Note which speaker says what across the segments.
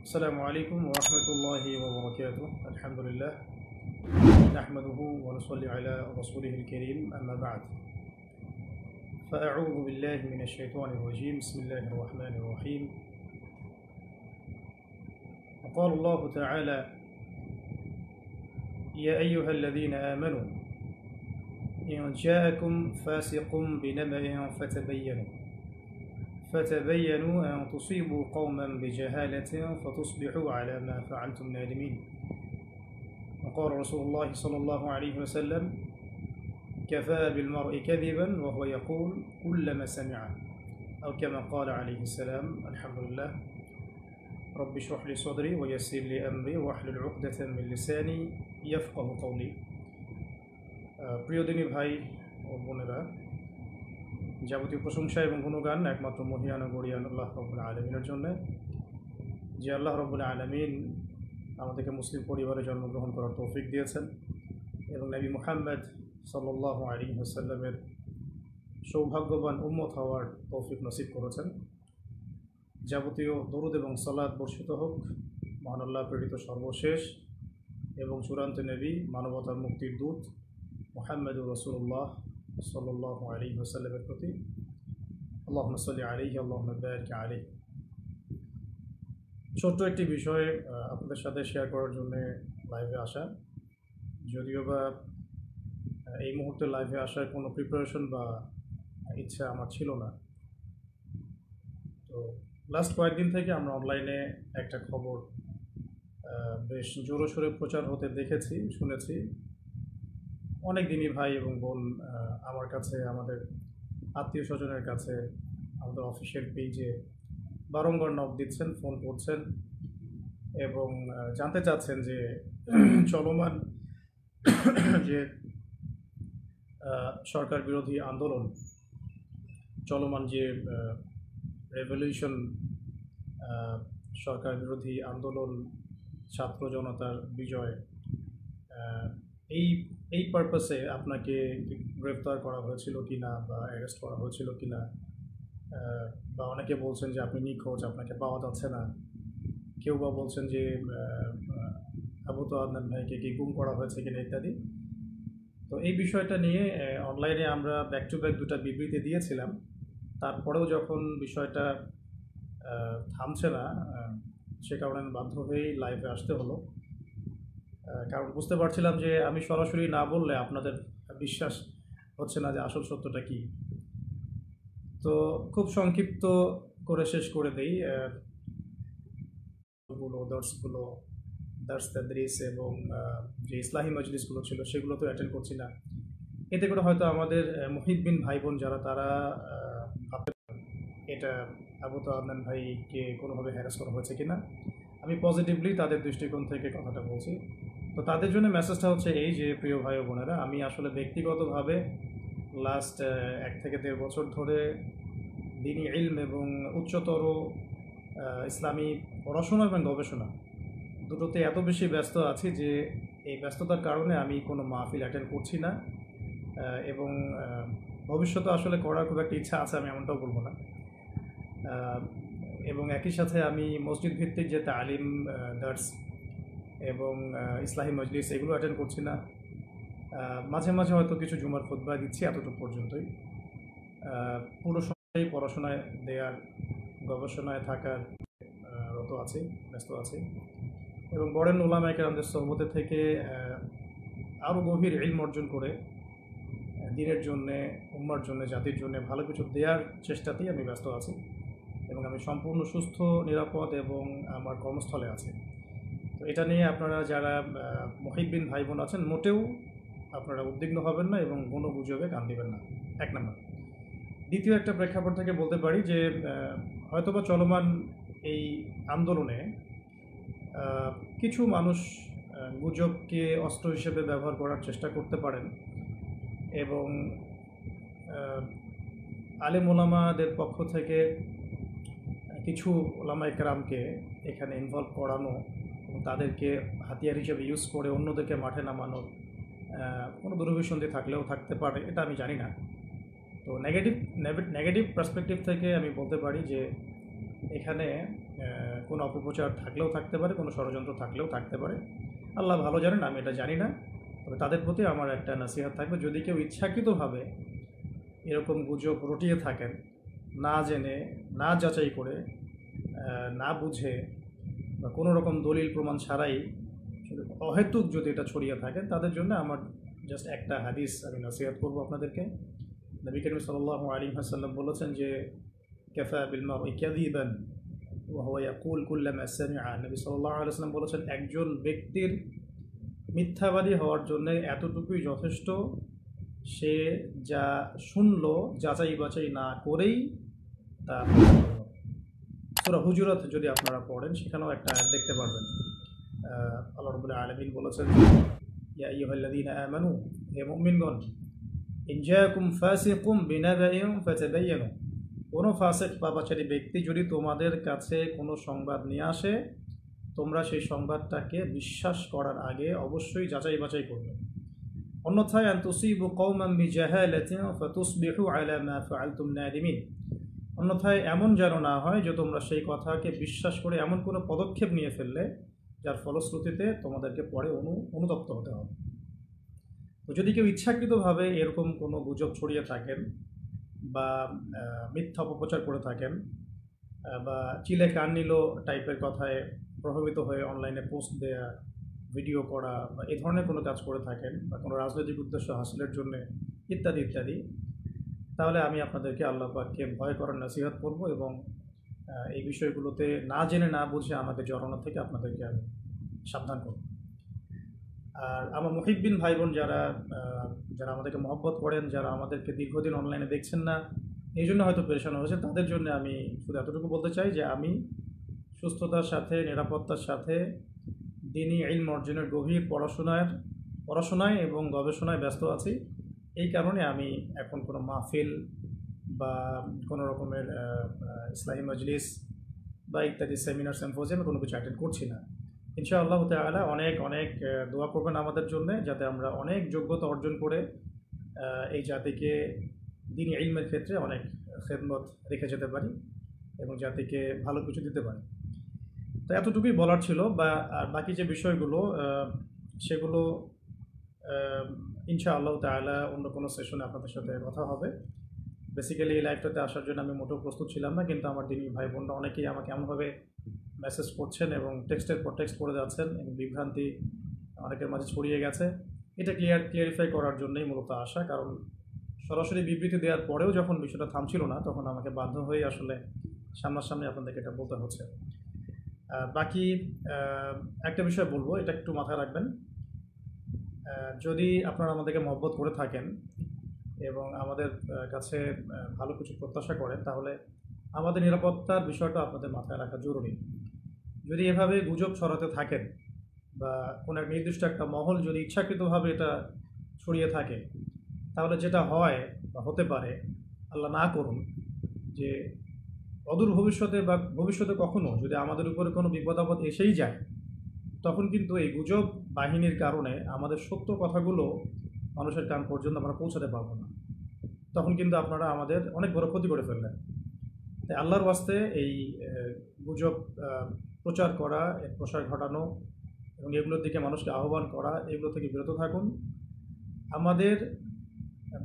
Speaker 1: السلام عليكم ورحمة الله وبركاته. الحمد لله نحمده ونصلي على رسوله الكريم، أما بعد، فأعوذ بالله من الشيطان الرجيم. بسم الله الرحمن الرحيم. وقال الله تعالى: يا أيها الذين آمنوا إن جاءكم فاسق بنبأ فتبينوا أن تصيبوا قوما بجهالة فتصبحوا على ما فعلتم نادمين. وقال رسول الله صلى الله عليه وسلم: كفى بالمرء كذبا وهو يقول كلما سمع، أو كما قال عليه السلام. الحمد لله. رب اشرح لي صدري ويسر لي أمري واحلل عقدة من لساني يفقه قولي. প্রিয় দিনী ভাই ও বোনেরা, যাবতীয় প্রশংসা এবং গুণগান একমাত্র মহিয়ান ও গরিয়ান আল্লাহ রব্বুল আলামিনের জন্য, যে আল্লাহ রব্বুল আলামিন আমাদেরকে মুসলিম পরিবারে জন্মগ্রহণ করার তৌফিক দিয়েছেন এবং নবী মুহাম্মদ সাল্লাল্লাহু আলাইহি ওয়াসাল্লামের সৌভাগ্যবান উম্মত হওয়ার তৌফিক নসিব করেছেন। যাবতীয় দরুদ এবং সালাত বর্ষিত হোক মহান আল্লাহ প্রেরিত সর্বশেষ এবং চূড়ান্ত নবী, মানবতার মুক্তির দূত মুহাম্মদুর রাসূলুল্লাহ সাল্লাল্লাহু আলাইহি ওয়াসাল্লামের প্রতি। আল্লাহুম্মা সাল্লি আলাইহি আল্লাহুম্মা বারিক আলাইহি। ছোট্ট একটি বিষয় আপনাদের সাথে শেয়ার করার জন্য লাইভে আসা, যদিও বা এই মুহূর্তে লাইভে আসার কোনো প্রিপারেশন বা ইচ্ছা আমার ছিল না। তো লাস্ট কয়েকদিন থেকে আমরা অনলাইনে একটা খবর বেশ জোরসোরে প্রচার হতে দেখেছি, শুনেছি। অনেক দিনই ভাই এবং বোন আমার কাছে, আমাদের আত্মীয় স্বজনের কাছে, আমাদের অফিসিয়াল পেজে বারংবার নক দিচ্ছেন, ফোন করছেন এবং জানতে চাচ্ছেন যে চলমান যে সরকার বিরোধী আন্দোলন, চলমান যে রেভলিউশন, সরকার বিরোধী আন্দোলন, ছাত্র জনতার বিজয়, এই পারপাসে আপনাকে গ্রেফতার করা হয়েছিল কি না, বা অ্যারেস্ট করা হয়েছিল কি না, বা অনেকে বলছেন যে আপনি নিখোঁজ, আপনাকে পাওয়া যাচ্ছে না। কেউ বা বলছেন যে আবু তো আদনান ভাইকে কি গুম করা হয়েছে কিনা ইত্যাদি। তো এই বিষয়টা নিয়ে অনলাইনে আমরা ব্যাক টু ব্যাক দুটা বিবৃতি দিয়েছিলাম। তারপরেও যখন বিষয়টা থামছে না, সে কারণে বাধ্য হয়েই লাইভে আসতে হলো। কারণ বুঝতে পারছিলাম যে আমি সরাসরি না বললে আপনাদের বিশ্বাস হচ্ছে না যে আসল সত্যটা কী। তো খুব সংক্ষিপ্ত করে শেষ করে দেই। দার্স তাদরিস এবং যে ইসলাহি মজলিসগুলো ছিল সেগুলো তো অ্যাটেন্ড করছি না। এতে করে হয়তো আমাদের মুহিব্বিন ভাই বোন যারা, তারা এটা আবু তো আদনান ভাইকে কোনোভাবে হ্যারাস করা হয়েছে কিনা। আমি পজিটিভলি তাদের দৃষ্টিকোণ থেকে কথাটা বলছি। তো তাদের জন্য মেসেজটা হচ্ছে এই যে, প্রিয় ভাই ও বোনেরা, আমি আসলে ব্যক্তিগতভাবে লাস্ট 1 থেকে 1.5 বছর ধরে দ্বীনি ইলম এবং উচ্চতর ইসলামী পড়াশোনা এবং গবেষণা দুটোতে এত বেশি ব্যস্ত আছি যে এই ব্যস্ততার কারণে আমি কোনো মাহফিল অ্যাটেন্ড করছি না, এবং ভবিষ্যতে আসলে করার খুব একটা ইচ্ছা আছে, আমি এমনটাও বলবো না। এবং একই সাথে আমি মসজিদ ভিত্তিক যে তালিম, দার্স এবং ইসলাহি মজলিস, এগুলো অ্যাটেন্ড করছি না। মাঝে মাঝে হয়তো কিছু জুমার খুতবা দিচ্ছি, এতটুকু পর্যন্তই। পুরো সময় পড়াশোনায় দেওয়ার, গবেষণায় থাকার রত আছি, ব্যস্ত আছি। এবং বড়েন উলামায়ে কেরামদের সোহবতে থেকে আরও গভীর ইলম অর্জন করে দ্বীনের জন্যে, উম্মার জন্যে, জাতির জন্যে ভালো কিছু দেওয়ার চেষ্টাতেই আমি ব্যস্ত আছি। এবং আমি সম্পূর্ণ সুস্থ, নিরাপদ এবং আমার কর্মস্থলে আছি। তো এটা নিয়ে আপনারা যারা মুহিব্বিন ভাই বোন আছেন, মোটেও আপনারা উদ্বিগ্ন হবেন না এবং কোনো গুজবে কান দিবেন না, 1 নম্বর। দ্বিতীয় একটা প্রেক্ষাপট থেকে বলতে পারি যে হয়তোবা চলমান এই আন্দোলনে কিছু মানুষ গুজবকে অস্ত্র হিসেবে ব্যবহার করার চেষ্টা করতে পারেন এবং আলেম ওলামাদের পক্ষ থেকে কিছু ওলামায়ে কেরামকে এখানে ইনভলভ করানো এবং তাদেরকে হাতিয়ার হিসেবে ইউজ করে অন্যদেরকে মাঠে নামানোর কোনো দুরভিসন্ধি থাকলেও থাকতে পারে, এটা আমি জানি না। তো নেগেটিভ পার্সপেক্টিভ থেকে আমি বলতে পারি যে এখানে কোনো অপপ্রচার থাকলেও থাকতে পারে, কোনো ষড়যন্ত্র থাকলেও থাকতে পারে। আল্লাহ ভালো জানেন, আমি এটা জানি না। তবে তাদের প্রতি আমার একটা নসিহত থাকবে, যদি কেউ ইচ্ছাকৃতভাবে এরকম গুজব রটিয়ে থাকেন, না জেনে, না যাচাই করে, না বুঝে বা কোনো রকম দলিল প্রমাণ ছাড়াই অহেতুক যদি এটা ছড়িয়ে থাকেন, তাদের জন্য আমার জাস্ট একটা হাদিস আমি নসিহত করবো আপনাদেরকে। নবী করিম সাল্লাল্লাহু আলাইহি ওয়াসাল্লাম বলেছেন যে কাফা বিল মারই কাযিবান ওয়া হুয়া ইয়াকুল কুল্লামা সামিআ। নবী সাল্লাল্লাহু আলাইহি ওয়াসাল্লাম বলেছেন, একজন ব্যক্তির মিথ্যাবাদী হওয়ার জন্য এতটুকুই যথেষ্ট, সে যা শুনলো যাচাই বাছাই না করেই তা সূরা হুজুরাত যদি আপনারা পড়েন, সেখানেও একটা আয়াত দেখতে পারবেন। আল্লাহ রাব্বুল আলামিন বলেছেন, ইয়া আইয়ুহাল্লাযীনা আমানু, হে মুমিনগণ, ইন জাআকুম ফাসিকুম বিনাবাইন ফাতাবায়ানু, কোনো ফাসিক পাপাচারী ব্যক্তি যদি তোমাদের কাছে কোনো সংবাদ নিয়ে আসে, তোমরা সেই সংবাদটাকে বিশ্বাস করার আগে অবশ্যই যাচাই বাছাই করবে। অন্যথায় আন তুসিবু কওমান বিজাহালাতিন ফাতুসবিহু আলা মা ফাআলতুম নাদিমিন, অন্যথায় এমন যেন না হয় যে তোমরা সেই কথাকে বিশ্বাস করে এমন কোনো পদক্ষেপ নিয়ে ফেললে যার ফলশ্রুতিতে তোমাদেরকে পরে অনুতপ্ত হতে হবে। তো যদি কেউ ইচ্ছাকৃতভাবে এরকম কোনো গুজব ছড়িয়ে থাকেন বা মিথ্যা অপপ্রচার করে থাকেন বা চিলে কান নিল টাইপের কথায় প্রভাবিত হয়ে অনলাইনে পোস্ট দেয়া, ভিডিও করা বা এই ধরনের কোনো কাজ করে থাকেন বা কোনো রাজনৈতিক উদ্দেশ্য হাসিলের জন্য ইত্যাদি ইত্যাদি, তাহলে আমি আপনাদেরকে আল্লাহ পাককে ভয় করার নসিহত করব এবং এই বিষয়গুলোতে না জেনে না বুঝে আমাকে জড়ানো থেকে আপনাদেরকে আমি সাবধান করব। আর আমার মুহিব্বিন ভাই বোন যারা যারা আমাদেরকে মহব্বত করেন, যারা আমাদেরকে দীর্ঘদিন অনলাইনে দেখছেন না, এই জন্য হয়তো পেরেশান হয়েছে, তাদের জন্য আমি শুধু এতটুকু বলতে চাই যে আমি সুস্থতার সাথে, নিরাপত্তার সাথে দ্বীনি ইলম অর্জনের গভীর পড়াশোনায় এবং গবেষণায় ব্যস্ত আছি। এই কারণে আমি এখন কোনো মাহফিল বা কোনো রকমের ইসলাহি মজলিস বা ইত্যাদি সেমিনার সিম্পোজিয়ামে কোনো কিছু অ্যাটেন্ড করছি না। ইনশাআল্লাহ তাআলা অনেক অনেক দোয়া করবেন আমাদের জন্য, যাতে আমরা অনেক যোগ্যতা অর্জন করে এই জাতিকে দ্বীনি ইলমের ক্ষেত্রে অনেক খেদমত রেখে যেতে পারি এবং জাতিকে ভালো কিছু দিতে পারি। তো এতটুকুই বলার ছিল। আর বাকি যে বিষয়গুলো সেগুলো ইনশাআল্লাহ তাআলা অন্য কোনো সেশনে আপনাদের সাথে কথা হবে। বেসিক্যালি এই লাইভটাতে আসার জন্য আমি মোটেও প্রস্তুত ছিলাম না, কিন্তু আমার দিনী ভাই বোনরা অনেকেই আমাকে এমনভাবে মেসেজ করছেন এবং টেক্সটের পর টেক্সট করে যাচ্ছেন এবং বিভ্রান্তি অনেকের মাঝে ছড়িয়ে গেছে। এটা ক্লিয়ারিফাই করার জন্যই মূলত আসা, কারণ সরাসরি বিবৃতি দেওয়ার পরেও যখন বিষয়টা থামছিল না, তখন আমাকে বাধ্য হয়ে আসলে সামনাসামনি আপনাদেরকে এটা বলতে হচ্ছে। বাকি একটা বিষয় বলবো, এটা একটু মাথায় রাখবেন। যদি আপনারা আমাদেরকে মহব্বত করে থাকেন এবং আমাদের কাছে ভালো কিছু প্রত্যাশা করেন, তাহলে আমাদের নিরাপত্তার বিষয়টা আপনাদের মাথায় রাখা জরুরি। যদি এভাবে গুজব ছড়াতে থাকেন বা কোনো এক নির্দিষ্ট একটা মহল যদি ইচ্ছাকৃতভাবে এটা ছড়িয়ে থাকে, তাহলে যেটা হয় বা হতে পারে, আল্লাহ না করুন, যে অদূর ভবিষ্যতে বা ভবিষ্যতে কখনো যদি আমাদের উপরে কোনো বিপদ আপদ এসেই যায়, তখন কিন্তু এই গুজব বাহিনীর কারণে আমাদের সত্য কথাগুলো মানুষের কান পর্যন্ত আমরা পৌঁছাতে পারবো না। তখন কিন্তু আপনারা আমাদের অনেক বড় ক্ষতি করে ফেললেন। তাই আল্লাহর ওয়াস্তে এই গুজব প্রচার করা, এর প্রসার ঘটানো এবং এগুলোর দিকে মানুষকে আহ্বান করা, এগুলো থেকে বিরত থাকুন। আমাদের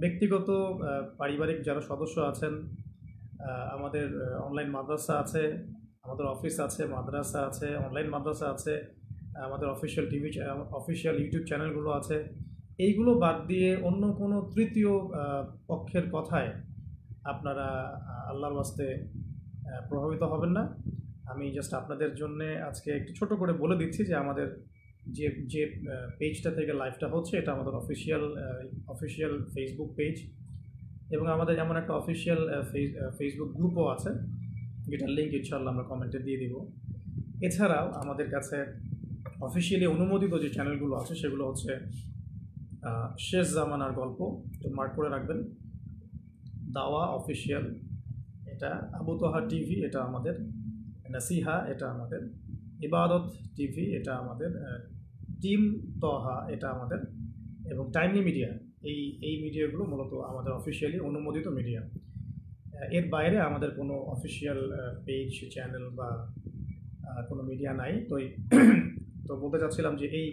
Speaker 1: ব্যক্তিগত পারিবারিক যারা সদস্য আছেন, আমাদের অনলাইন মাদ্রাসা আছে, আমাদের অফিস আছে, মাদ্রাসা আছে, অনলাইন মাদ্রাসা আছে, আমাদের অফিসিয়াল ইউটিউব চ্যানেলগুলো আছে, এইগুলো বাদ দিয়ে অন্য কোনো তৃতীয় পক্ষের কথায় আপনারা আল্লাহর ওয়াস্তে প্রভাবিত হবেন না। আমি জাস্ট আপনাদের জন্যে আজকে একটু ছোট করে বলে দিচ্ছি যে আমাদের যে পেজটা থেকে লাইভটা হচ্ছে, এটা আমাদের অফিসিয়াল ফেসবুক পেজ এবং আমাদের এমন একটা অফিসিয়াল ফেসবুক গ্রুপও আছে, যেটার লিঙ্ক ইনশাআল্লাহ আমরা কমেন্টে দিয়ে দিব। এছাড়াও আমাদের কাছে অফিসিয়ালি অনুমোদিত যে চ্যানেলগুলো আছে, সেগুলো হচ্ছে শেষ জামানার গল্প, তো মার্ক করে রাখবেন, দাওয়া অফিসিয়াল, এটা আবু তোহা টিভি, এটা আমাদের নাসিহা, এটা আমাদের ইবাদত টিভি, এটা আমাদের টিম তোহা, এটা আমাদের, এবং টাইমলি মিডিয়া। এই মিডিয়াগুলো মূলত আমাদের অফিসিয়ালি অনুমোদিত মিডিয়া। এর বাইরে আমাদের কোনো অফিসিয়াল পেজ, চ্যানেল বা কোনো মিডিয়া নাই। তো বলতে চাচ্ছিলাম যে এই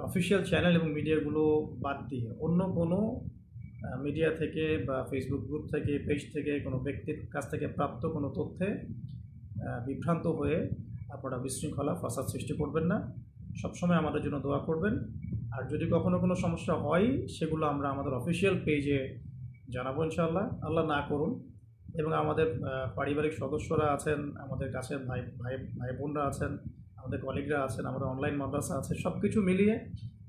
Speaker 1: অফিসিয়াল চ্যানেল এবং মিডিয়াগুলো বাদ দিয়ে অন্য কোনো মিডিয়া থেকে বা ফেসবুক গ্রুপ থেকে, পেজ থেকে, কোনো ব্যক্তির কাছ থেকে প্রাপ্ত কোনো তথ্যে বিভ্রান্ত হয়ে আপনারা বিশৃঙ্খলা ফাসাদ সৃষ্টি করবেন না। সবসময় আমাদের জন্য দোয়া করবেন। আর যদি কখনো কোনো সমস্যা হয় সেগুলো আমরা আমাদের অফিসিয়াল পেজে জানাবো ইনশাআল্লাহ, আল্লাহ না করুন। এবং আমাদের পারিবারিক সদস্যরা আছেন, আমাদের কাছের ভাই ভাই ভাই বোনরা আছেন, আমাদের কলিগরা আছেন, আমাদের অনলাইন মাদ্রাসা আছে, সব কিছু মিলিয়ে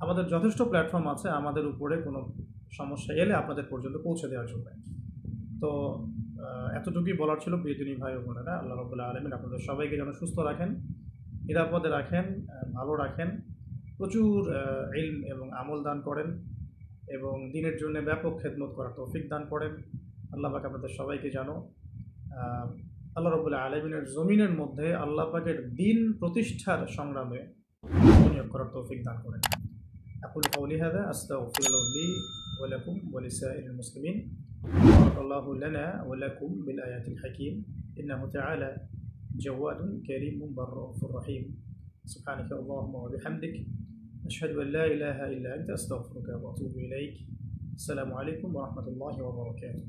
Speaker 1: আমাদের যথেষ্ট প্ল্যাটফর্ম আছে আমাদের উপরে কোনো সমস্যা এলে আপনাদের পর্যন্ত পৌঁছে দেওয়ার জন্য। তো এতটুকুই বলার ছিল প্রিয়জনী ভাই ও বোনেরা। আল্লাহ রাব্বুল আলামিন আপনাদের সবাইকে যেন সুস্থ রাখেন, নিরাপদে রাখেন, ভালো রাখেন, প্রচুর ইলম এবং আমল দান করেন এবং দিনের জন্য ব্যাপক খেদমত করার তৌফিক দান করেন। আল্লাহ পাক আপনাদের সবাইকে জানো আল্লাহ রাব্বুল আলামিনের জমিনের মধ্যে আল্লাহ পাকের দিন প্রতিষ্ঠার সংগ্রামে বিনিয়োগ করার তৌফিক দান করেন। আকুলু কাওলি হাযা আস্তাগফিরুল্লাহ লি ওয়া লাকুম ওয়া লিসাইরিল মুসলিমিন। বারাকাল্লাহু লানা ওয়া লাকুম বিল আয়াতিল হাকীম। ইন্নাহু তাআলা জাওয়াদুন কারীমুন বাররাউফুর রহিম। সুবহানাকা আল্লাহুম্মা ওয়া বিহামদিক আশহাদু আন লা ইলাহা ইল্লা আনতা আস্তাগফিরুকা ওয়া আতুবু ইলাইক। আসসালামু আলাইকুম ওয়া রাহমাতুল্লাহি ওয়া বারাকাতুহু।